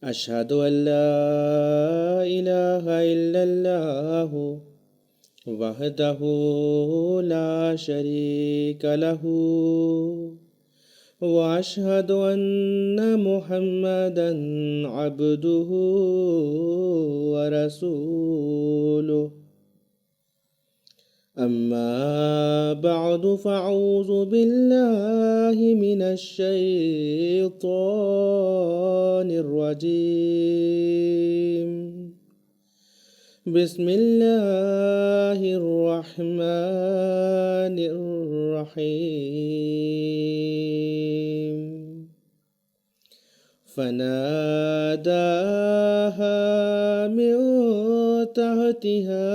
أشهد أن لا إله إلا الله وحده لا شريك له وأشهد أن محمدا عبده ورسوله. أما بعد فأعوذ بالله من الشيطان الرجيم. بسم الله الرحمن الرحيم. فناداها من تحتها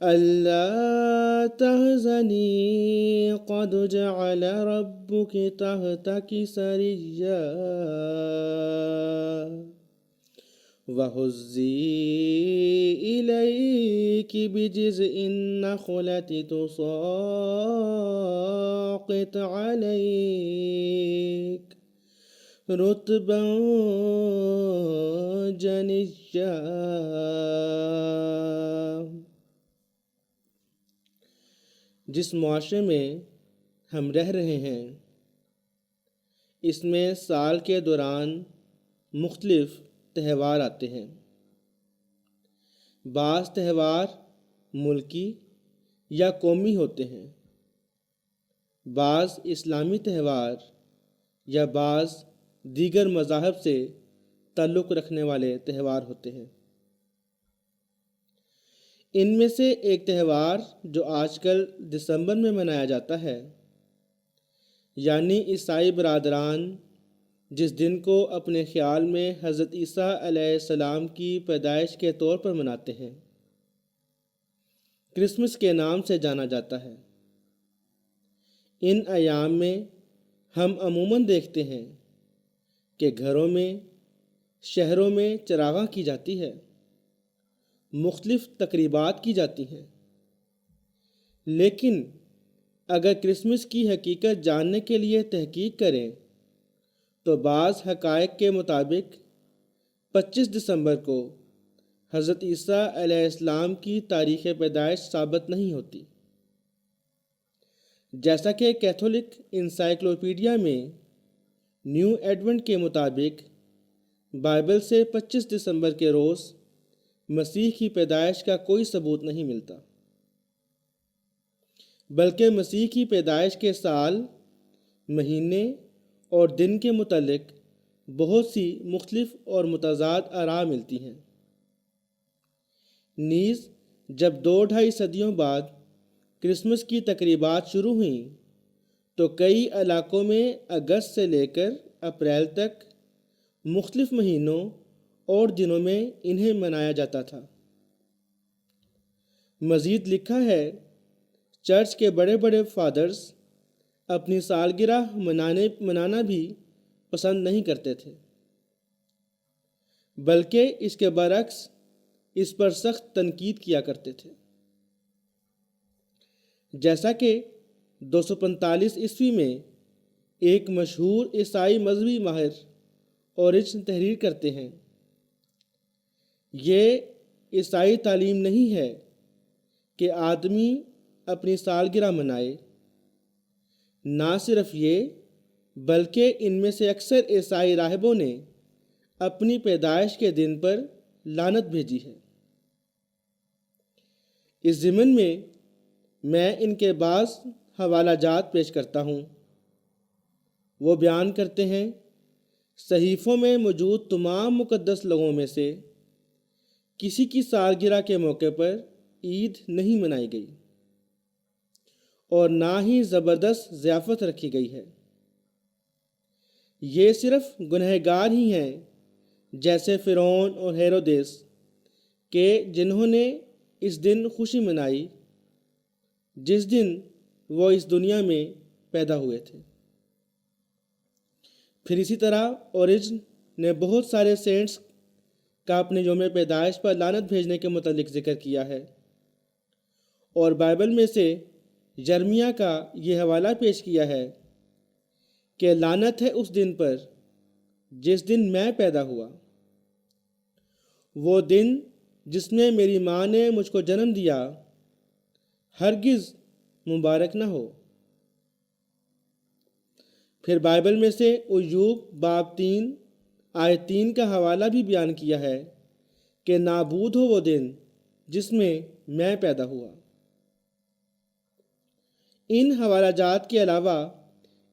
ألا تحزني قد جعل ربك تحتك سريا وهزي إليك بجذع النخلة تساقط عليك رطبا جنيا. جس معاشرے میں ہم رہ رہے ہیں اس میں سال کے دوران مختلف تہوار آتے ہیں. بعض تہوار ملکی یا قومی ہوتے ہیں، بعض اسلامی تہوار یا بعض دیگر مذاہب سے تعلق رکھنے والے تہوار ہوتے ہیں. ان میں سے ایک تہوار جو آج کل دسمبر میں منایا جاتا ہے، یعنی عیسائی برادران جس دن کو اپنے خیال میں حضرت عیسیٰ علیہ السلام کی پیدائش کے طور پر مناتے ہیں، کرسمس کے نام سے جانا جاتا ہے. ان ایام میں ہم عموماً دیکھتے ہیں کہ گھروں میں، شہروں میں چراغاں کی جاتی ہے، مختلف تقریبات کی جاتی ہیں. لیکن اگر کرسمس کی حقیقت جاننے کے لیے تحقیق کریں تو بعض حقائق کے مطابق 25 دسمبر کو حضرت عیسیٰ علیہ السلام کی تاریخ پیدائش ثابت نہیں ہوتی. جیسا کہ کیتھولک انسائیکلوپیڈیا میں نیو ایڈونٹ کے مطابق بائبل سے 25 دسمبر کے روز مسیح کی پیدائش کا کوئی ثبوت نہیں ملتا، بلکہ مسیح کی پیدائش کے سال، مہینے اور دن کے متعلق بہت سی مختلف اور متضاد آراء ملتی ہیں. نیز جب 2-2.5 صدیوں بعد کرسمس کی تقریبات شروع ہوئیں تو کئی علاقوں میں اگست سے لے کر اپریل تک مختلف مہینوں اور دنوں میں انہیں منایا جاتا تھا. مزید لکھا ہے، چرچ کے بڑے بڑے فادرز اپنی سالگرہ منانا بھی پسند نہیں کرتے تھے، بلکہ اس کے برعکس اس پر سخت تنقید کیا کرتے تھے. جیسا کہ 245 عیسوی میں ایک مشہور عیسائی مذہبی ماہر اوریجن تحریر کرتے ہیں، یہ عیسائی تعلیم نہیں ہے کہ آدمی اپنی سالگرہ منائے. نہ صرف یہ بلکہ ان میں سے اکثر عیسائی راہبوں نے اپنی پیدائش کے دن پر لعنت بھیجی ہے. اس ضمن میں میں ان کے بعض حوالہ جات پیش کرتا ہوں. وہ بیان کرتے ہیں، صحیفوں میں موجود تمام مقدس لوگوں میں سے کسی کی سالگرہ کے موقع پر عید نہیں منائی گئی اور نہ ہی زبردست ضیافت رکھی گئی ہے. یہ صرف گنہگار ہی ہیں جیسے فرعون اور ہیرودیس کہ جنہوں نے اس دن خوشی منائی جس دن وہ اس دنیا میں پیدا ہوئے تھے. پھر اسی طرح اوریجن نے بہت سارے سینٹس کا اپنے یوم پیدائش پر لعنت بھیجنے کے متعلق ذکر کیا ہے، اور بائبل میں سے یرمیہ کا یہ حوالہ پیش کیا ہے کہ لعنت ہے اس دن پر جس دن میں پیدا ہوا، وہ دن جس میں میری ماں نے مجھ کو جنم دیا ہرگز مبارک نہ ہو۔ پھر بائبل میں سے ایوب باب 3 آیت 3 کا حوالہ بھی بیان کیا ہے کہ نابود ہو وہ دن جس میں میں پیدا ہوا۔ ان حوالہ جات کے علاوہ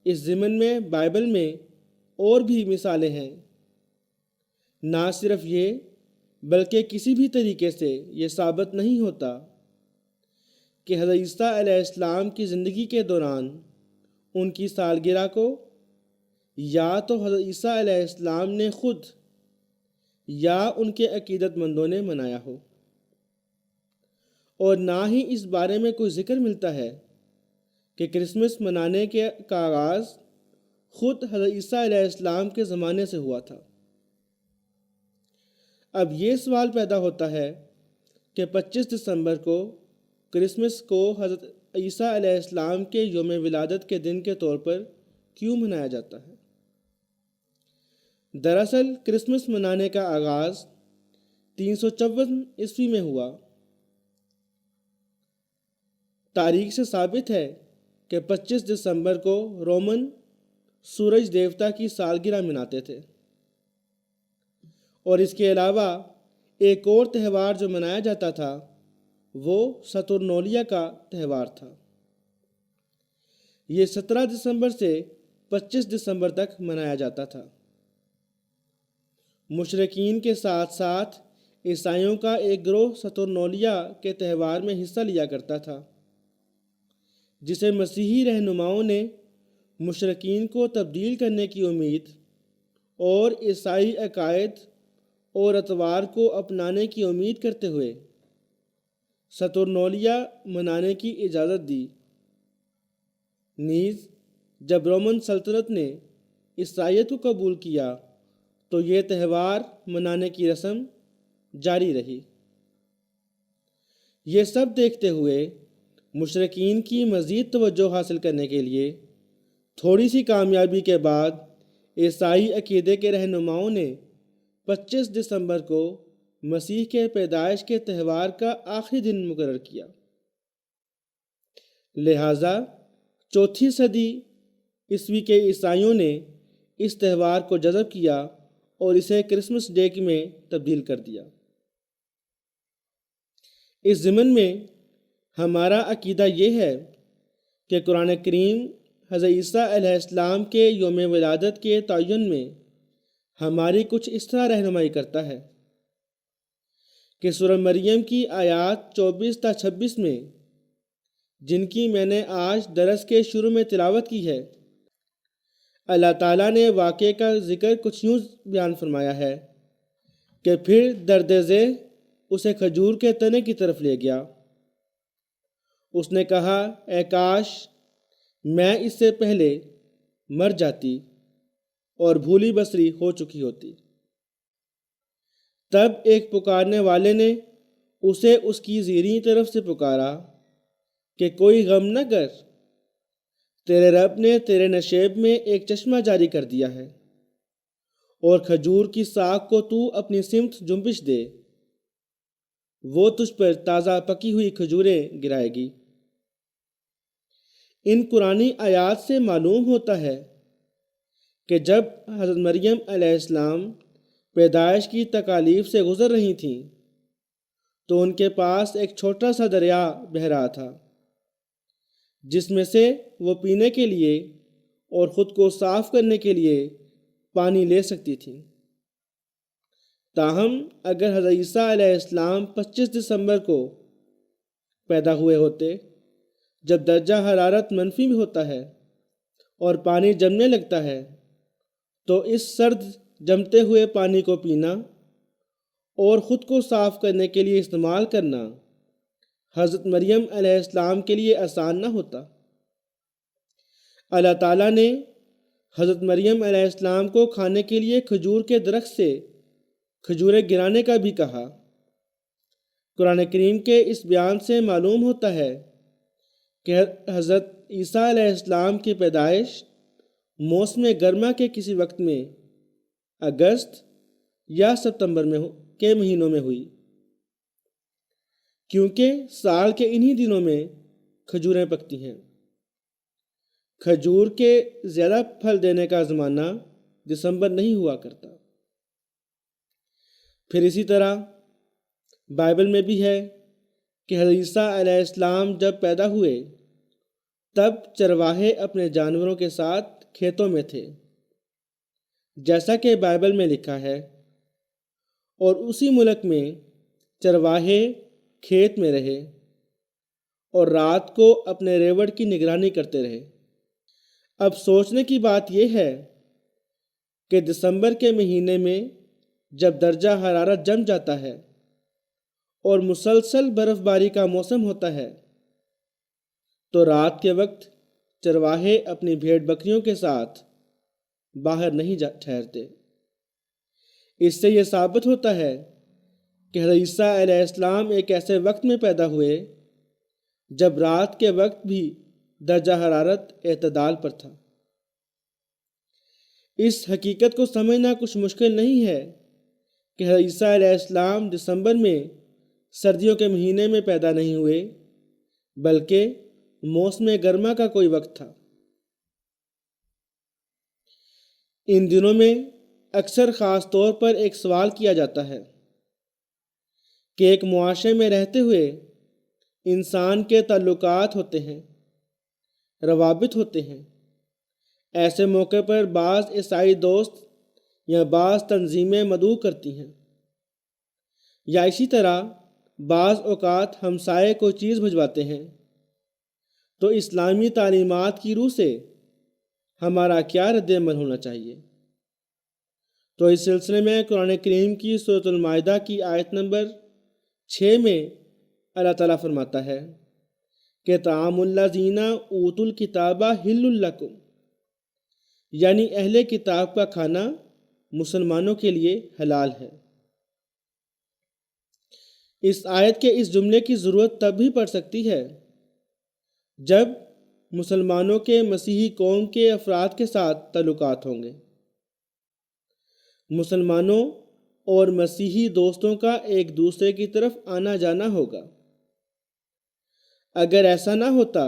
اس ضمن میں بائبل میں اور بھی مثالیں ہیں۔ نہ صرف یہ بلکہ کسی بھی طریقے سے یہ ثابت نہیں ہوتا کہ حضرت عیسیٰ علیہ السلام کی زندگی کے دوران ان کی سالگرہ کو یا تو حضرت عیسیٰ علیہ السلام نے خود یا ان کے عقیدت مندوں نے منایا ہو، اور نہ ہی اس بارے میں کوئی ذکر ملتا ہے کہ کرسمس منانے کا آغاز خود حضرت عیسیٰ علیہ السلام کے زمانے سے ہوا تھا۔ اب یہ سوال پیدا ہوتا ہے کہ 25 دسمبر کو کرسمس کو حضرت عیسیٰ علیہ السلام کے یوم ولادت کے دن کے طور پر کیوں منایا جاتا ہے؟ دراصل کرسمس منانے کا آغاز 354 عیسوی میں ہوا۔ تاریخ سے ثابت ہے کہ 25 دسمبر کو رومن سورج دیوتا کی سالگرہ مناتے تھے، اور اس کے علاوہ ایک اور تہوار جو منایا جاتا تھا وہ ساتورنالیا کا تہوار تھا۔ یہ 17 دسمبر سے 25 دسمبر تک منایا جاتا تھا۔ مشرکین کے ساتھ ساتھ عیسائیوں کا ایک گروہ ساتورنالیا کے تہوار میں حصہ لیا کرتا تھا، جسے مسیحی رہنماؤں نے مشرکین کو تبدیل کرنے کی امید اور عیسائی عقائد اور اطوار کو اپنانے کی امید کرتے ہوئے ساتورنالیا منانے کی اجازت دی۔ نیز جب رومن سلطنت نے عیسائیت کو قبول کیا تو یہ تہوار منانے کی رسم جاری رہی۔ یہ سب دیکھتے ہوئے مشرکین کی مزید توجہ حاصل کرنے کے لیے تھوڑی سی کامیابی کے بعد عیسائی عقیدے کے رہنماؤں نے 25 دسمبر کو مسیح کے پیدائش کے تہوار کا آخری دن مقرر کیا۔ لہٰذا 4 صدی عیسوی کے عیسائیوں نے اس تہوار کو جذب کیا اور اسے کرسمس ڈے میں تبدیل کر دیا۔ اس ضمن میں ہمارا عقیدہ یہ ہے کہ قرآن کریم حضرت عیسیٰ علیہ السلام کے یوم ولادت کے تعین میں ہماری کچھ اس طرح رہنمائی کرتا ہے کہ سورہ مریم کی آیات 24 تا 26 میں، جن کی میں نے آج درس کے شروع میں تلاوت کی ہے، اللہ تعالیٰ نے واقعے کا ذکر کچھ یوں بیان فرمایا ہے کہ پھر درد ذیل اسے کھجور کے تنے کی طرف لے گیا۔ اس نے کہا، اے کاش میں اس سے پہلے مر جاتی اور بھولی بسری ہو چکی ہوتی۔ تب ایک پکارنے والے نے اسے اس کی زیریں طرف سے پکارا کہ کوئی غم نہ کر، تیرے رب نے تیرے نشیب میں ایک چشمہ جاری کر دیا ہے، اور کھجور کی ساکھ کو تو اپنی سمت جنبش دے، وہ تجھ پر تازہ پکی ہوئی کھجوریں گرائے گی۔ ان قرآنی آیات سے معلوم ہوتا ہے کہ جب حضرت مریم علیہ السلام پیدائش کی تکالیف سے گزر رہی تھیں تو ان کے پاس ایک چھوٹا سا دریا بہہ رہا تھا، جس میں سے وہ پینے کے لیے اور خود کو صاف کرنے کے لیے پانی لے سکتی تھیں۔ تاہم اگر حضرت عیسیٰ علیہ السلام 25 دسمبر کو پیدا ہوئے ہوتے، جب درجہ حرارت منفی بھی ہوتا ہے اور پانی جمنے لگتا ہے، تو اس سرد جمتے ہوئے پانی کو پینا اور خود کو صاف کرنے کے لیے استعمال کرنا حضرت مریم علیہ السلام کے لیے آسان نہ ہوتا۔ اللہ تعالیٰ نے حضرت مریم علیہ السلام کو کھانے کے لیے کھجور کے درخت سے کھجوریں گرانے کا بھی کہا۔ قرآن کریم کے اس بیان سے معلوم ہوتا ہے کہ حضرت عیسیٰ علیہ السلام کی پیدائش موسم گرما کے کسی وقت میں اگست یا ستمبر کے مہینوں میں ہوئی، کیونکہ سال کے انہی دنوں میں کھجوریں پکتی ہیں۔ کھجور کے زیادہ پھل دینے کا زمانہ دسمبر نہیں ہوا کرتا۔ پھر اسی طرح بائبل میں بھی ہے کہ حضرت عیسیٰ علیہ السلام جب پیدا ہوئے تب چرواہے اپنے جانوروں کے ساتھ کھیتوں میں تھے، جیسا کہ بائبل میں لکھا ہے، اور اسی ملک میں چرواہے کھیت میں رہے اور رات کو اپنے ریوڑ کی نگرانی کرتے رہے۔ اب سوچنے کی بات یہ ہے کہ دسمبر کے مہینے میں جب درجہ حرارت جم جاتا ہے اور مسلسل برف باری کا موسم ہوتا ہے تو رات کے وقت چرواہے اپنی بھیڑ بکریوں کے ساتھ باہر نہیں ٹھہرتے۔ اس سے یہ ثابت ہوتا ہے کہ حضرت عیسیٰ علیہ السلام ایک ایسے وقت میں پیدا ہوئے جب رات کے وقت بھی درجہ حرارت اعتدال پر تھا۔ اس حقیقت کو سمجھنا کچھ مشکل نہیں ہے کہ حضرت عیسیٰ علیہ السلام دسمبر میں سردیوں کے مہینے میں پیدا نہیں ہوئے، بلکہ موسم گرما کا کوئی وقت تھا۔ ان دنوں میں اکثر خاص طور پر ایک سوال کیا جاتا ہے کہ ایک معاشرے میں رہتے ہوئے انسان کے تعلقات ہوتے ہیں، روابط ہوتے ہیں۔ ایسے موقع پر بعض عیسائی دوست یا بعض تنظیمیں مدعو کرتی ہیں، یا اسی طرح بعض اوقات ہمسائے کو چیز بھجواتے ہیں، تو اسلامی تعلیمات کی روح سے ہمارا کیا رد عمل ہونا چاہیے؟ تو اس سلسلے میں قرآن کریم کی سورۃ المائدہ کی آیت نمبر 6 میں اللہ تعالیٰ فرماتا ہے کہ طعام الذین اوتوا الکتاب حل لکم، یعنی اہل کتاب کا کھانا مسلمانوں کے لیے حلال ہے۔ اس آیت کے اس جملے کی ضرورت تب بھی پڑ سکتی ہے جب مسلمانوں کے مسیحی قوم کے افراد کے ساتھ تعلقات ہوں گے۔ مسلمانوں اور مسیحی دوستوں کا ایک دوسرے کی طرف آنا جانا ہوگا۔ اگر ایسا نہ ہوتا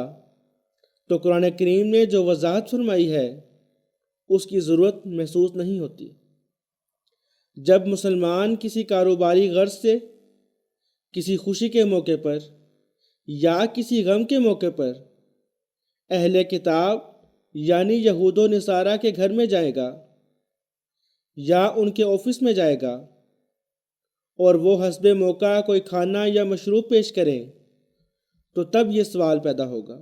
تو قرآن کریم نے جو وضاحت فرمائی ہے اس کی ضرورت محسوس نہیں ہوتی۔ جب مسلمان کسی کاروباری غرض سے کسی خوشی کے موقع پر یا کسی غم کے موقع پر اہل کتاب یعنی یہود و نصارہ کے گھر میں جائے گا یا ان کے آفس میں جائے گا اور وہ حسب موقع کوئی کھانا یا مشروب پیش کریں تو تب یہ سوال پیدا ہوگا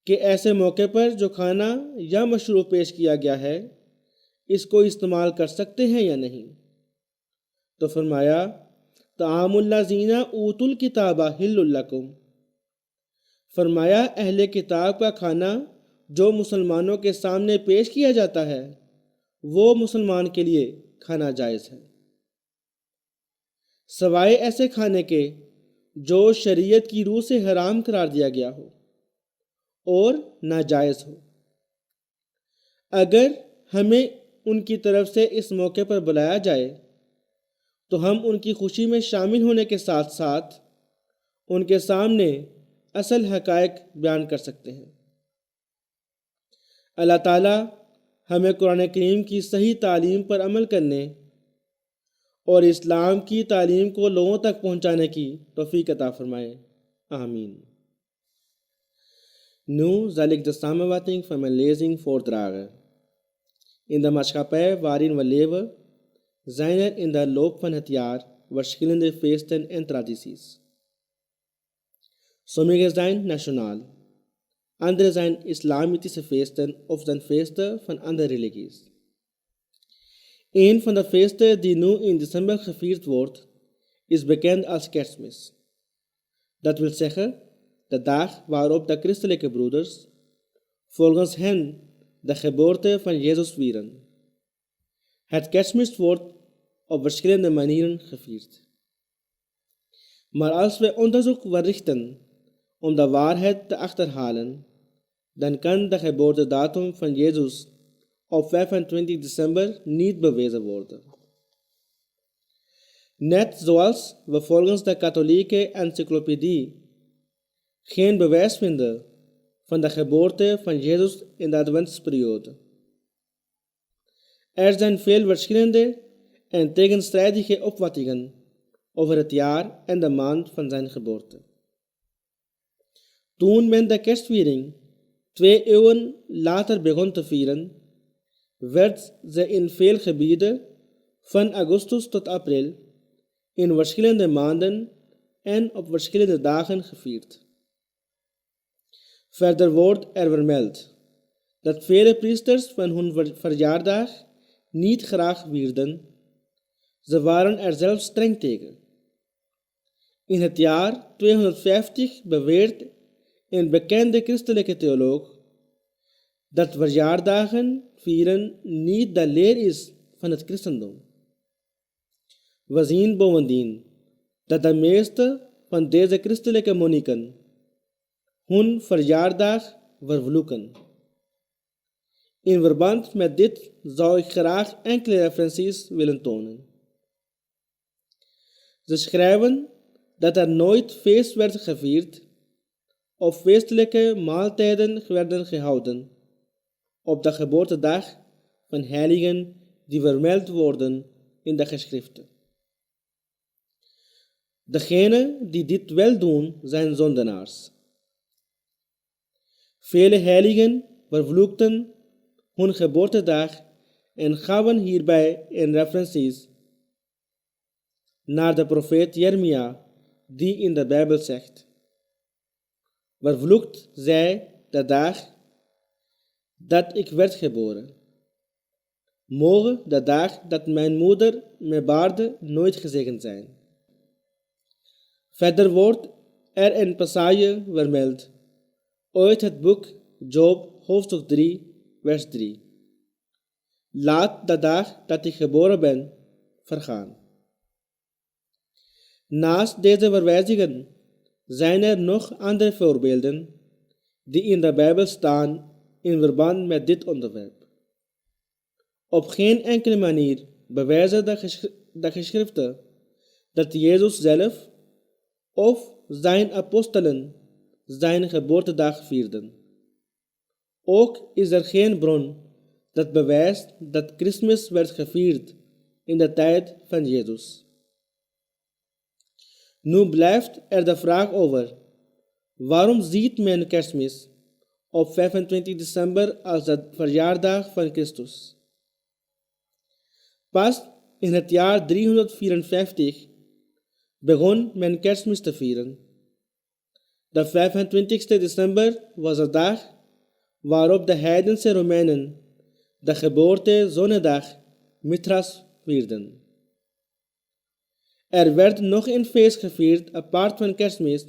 کہ ایسے موقع پر جو کھانا یا مشروب پیش کیا گیا ہے اس کو استعمال کر سکتے ہیں یا نہیں؟ تو فرمایا طعام الذین اوتوا الکتاب حل لکم، فرمایا اہل کتاب کا کھانا جو مسلمانوں کے سامنے پیش کیا جاتا ہے وہ مسلمان کے لیے کھانا جائز ہے، سوائے ایسے کھانے کے جو شریعت کی روح سے حرام قرار دیا گیا ہو اور ناجائز ہو۔ اگر ہمیں ان کی طرف سے اس موقع پر بلایا جائے تو ہم ان کی خوشی میں شامل ہونے کے ساتھ ساتھ ان کے سامنے اصل حقائق بیان کر سکتے ہیں۔ اللہ تعالیٰ ہمیں قرآن کریم کی صحیح تعلیم پر عمل کرنے اور اسلام کی تعلیم کو لوگوں تک پہنچانے کی توفیق عطا فرمائے، آمین۔ Nu zal ik de samenvatting van mijn lezing voordragen. In de maatschappij waarin we leven, zijn er in de loop van het jaar verschillende feesten en tradities. Sommige zijn nationaal, andere zijn islamitische feesten of zijn feesten van andere religies. Een van de feesten die nu in december gevierd wordt, is bekend als Kerstmis. Dat wil zeggen, de dag waarop de christelijke broeders volgens hen de geboorte van Jezus vieren. Het Kerstmis wordt op verschillende manieren gevierd. Maar als we onderzoek verrichten om de waarheid te achterhalen, dan kan de geboortedatum van Jezus op 25 december niet bewezen worden. Net zoals we volgens de katholieke encyclopedie geen bewijs vinden van de geboorte van Jezus in de adventsperiode. Er zijn veel verschillende en tegenstrijdige opvattingen over het jaar en de maand van zijn geboorte. Toen men de kerstviering 2 eeuwen later begon te vieren, werd ze in veel gebieden van augustus tot april in verschillende maanden en op verschillende dagen gevierd. Verder wordt er vermeld dat vele priesters van hun verjaardag niet graag vierden. Ze waren er zelfs streng tegen. In het jaar 250 beweert een bekende christelijke theoloog dat verjaardagen vieren niet de leer is van het christendom. We zien bovendien dat de meeste van deze christelijke monniken hun verjaardag vervloeken. In verband met dit zou ik graag enkele referenties willen tonen. Ze schrijven dat er nooit feest werd gevierd of feestelijke maaltijden werden gehouden op de geboortedag van heiligen die vermeld worden in de geschriften. Degenen die dit wel doen, zijn zondenaars. Vele heiligen vervloekten hun geboortedag en gaven hierbij in referenties naar de profeet Jeremia, die in de Bijbel zegt: vervloekt zij de dag dat ik werd geboren. Moge de dag dat mijn moeder me baarde nooit gezegend zijn. Verder wordt er een passage vermeld uit het boek Job, hoofdstuk 3, vers 3. Laat de dag dat ik geboren ben vergaan. Naast deze verwijzingen zijn er nog andere voorbeelden die in de Bijbel staan in verband met dit onderwerp. Op geen enkele manier bewijzen de geschriften dat Jezus zelf of zijn apostelen zijn geboortedag vierden. Ook is er geen bron dat bewijst dat Christmas werd gevierd in de tijd van Jezus. Nu blijft er de vraag over: waarom ziet men Kerstmis op 25 december als de verjaardag van Christus? Pas in het jaar 354 begon men Kerstmis te vieren. De 25 december was de dag waarop de heidense Romeinen de geboortezonnedag Mithras vierden. Er werd nog een feest gevierd apart van Kerstmis,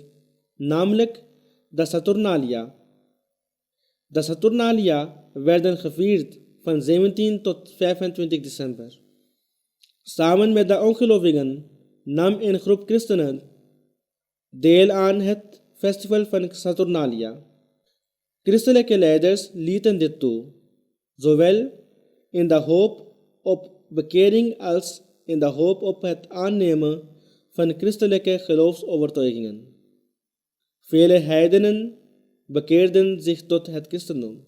namelijk de Saturnalia. De Saturnalia werden gevierd van 17 tot 25 december. Samen met de ongelovigen nam een groep christenen deel aan het festival van Saturnalia. Christelijke leiders lieten dit toe, zowel in de hoop op bekering als in de hoop op het aannemen van christelijke geloofsovertuigingen. Vele heidenen bekeerden zich tot het christendom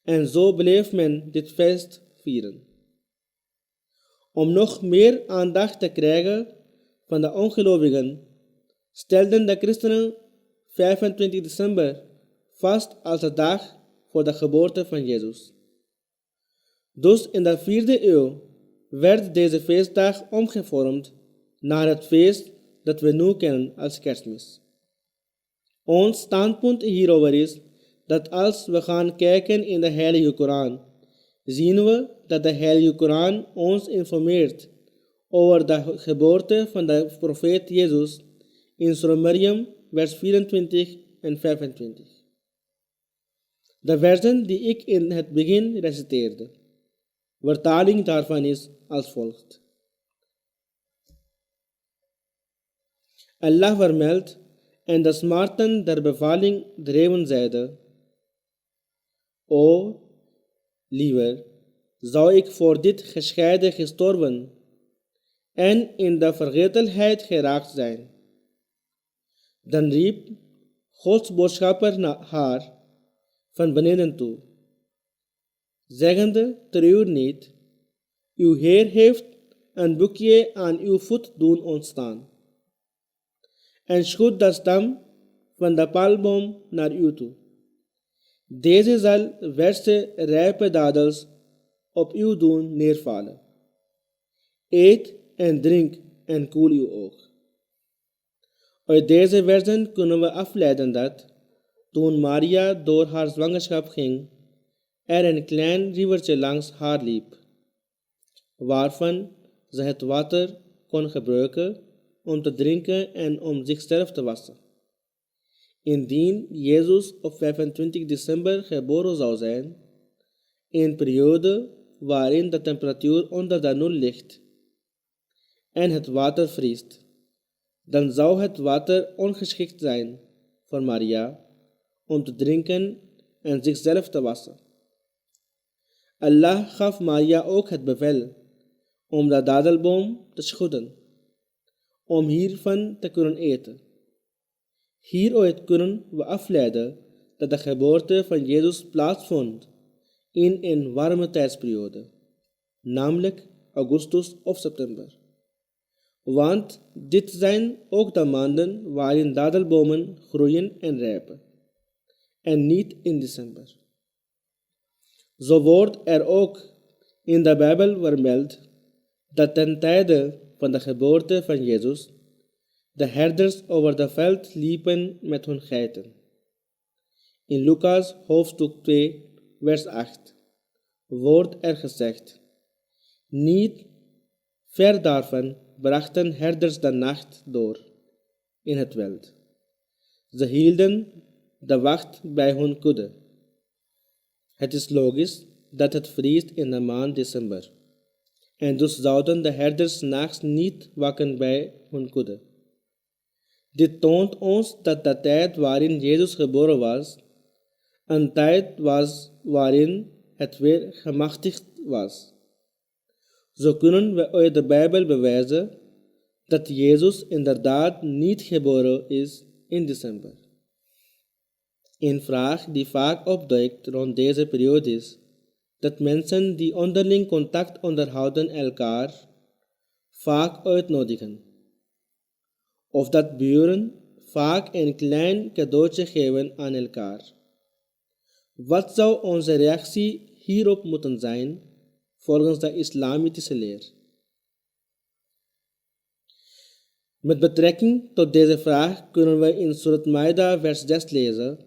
en zo bleef men dit feest vieren. Om nog meer aandacht te krijgen van de ongelovigen, stelden de christenen 25 december vast als de dag voor de geboorte van Jezus. Dus in de 4e eeuw werd deze feestdag omgevormd naar het feest dat we nu kennen als Kerstmis. Ons standpunt hierover is dat als we gaan kijken in de Heilige Koran, zien we dat de Heilige Koran ons informeert over de geboorte van de profeet Jezus in Surah Maryam, vers 24 en 25. De versen die ik in het begin reciteerde. Vertaling daarvan is als volgt. Allah vermeldt: en de smarten der bevalling dreven zeiden: O liever, zou ik voor dit gescheiden gestorven en in de vergetelheid geraakt zijn. Dan riep Gods boodschapper naar haar van beneden toe, zeggende: treur niet, uw Heer heeft een boekje aan uw voet doen ontstaan, en schud de stam van de palmboom naar u toe. Deze zal verse rijpe dadels op u doen neervallen. Eet en drink en koel uw oog. Uit deze versen kunnen we afleiden dat, toen Maria door haar zwangerschap ging, er een klein rivertje langs haar liep, waarvan ze het water kon gebruiken om te drinken en om zichzelf te wassen. Indien Jezus op 25 december geboren zou zijn, in een periode waarin de temperatuur onder de nul ligt en het water vriest, dan zou het water ongeschikt zijn voor Maria om te drinken en zichzelf te wassen. Allah gaf Maria ook het bevel om de dadelboom te schudden, om hiervan te kunnen eten. Hieruit kunnen we afleiden dat de geboorte van Jezus plaatsvond in een warme tijdsperiode, namelijk augustus of september. Want dit zijn ook de maanden waarin dadelbomen groeien en rijpen, en niet in december. Zo wordt er ook in de Bijbel vermeld dat ten tijde van de geboorte van Jezus de herders over het veld liepen met hun geiten. In Lucas hoofdstuk 2, vers 8 wordt er gezegd: niet ver daarvan brachten herders de nacht door in het veld. Ze hielden de wacht bij hun kudde. Het is logisch dat het vriest in de maand december, en dus zouden de herders 's nachts niet waken bij hun kudde. Dit toont ons dat de tijd waarin Jezus geboren was, een tijd was waarin het weer gemachtigd was. Zo kunnen we uit de Bijbel bewijzen dat Jezus inderdaad niet geboren is in december. Een vraag die vaak opduikt rond deze periode is dat mensen die onderling contact onderhouden elkaar vaak uitnodigen, of dat buren vaak een klein cadeautje geven aan elkaar. Wat zou onze reactie hierop moeten zijn volgens de islamitische leer? Met betrekking tot deze vraag kunnen we in Surat Maida vers 6 lezen.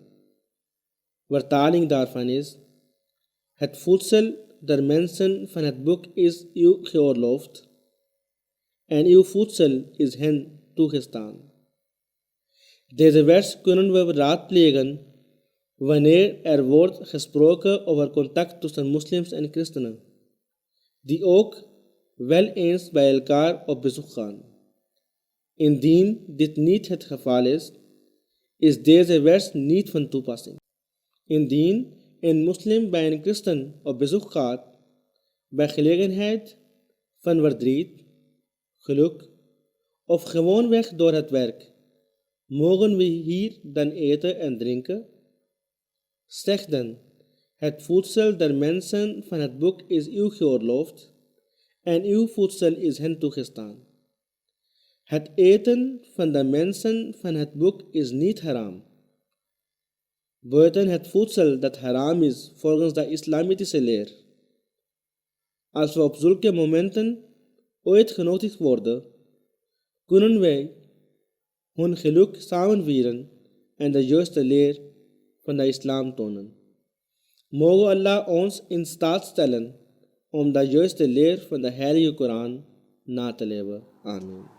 Vertaling daarvan is: het voedsel der mensen van het boek is u geoorloofd en uw voedsel is hen toegestaan. Deze vers kunnen we raadplegen wanneer er wordt gesproken over contact tussen moslims en christenen, die ook wel eens bij elkaar op bezoek gaan. Indien dit niet het geval is, is deze vers niet van toepassing. Indien een moslim bij een christen op bezoek gaat, bij gelegenheid van verdriet, geluk of gewoonweg door het werk, mogen we hier dan eten en drinken? Zeg dan: het voedsel der mensen van het boek is u geoorloofd en uw voedsel is hen toegestaan. Het eten van de mensen van het boek is niet haram, buiten het voedsel dat haram is volgens de islamitische leer. Als we op zulke momenten uitgenodigd worden, kunnen wij hun geluk samenvieren en de juiste leer van de islam tonen. Mogen Allah ons in staat stellen om de juiste leer van de heilige Koran na te leven. Amen.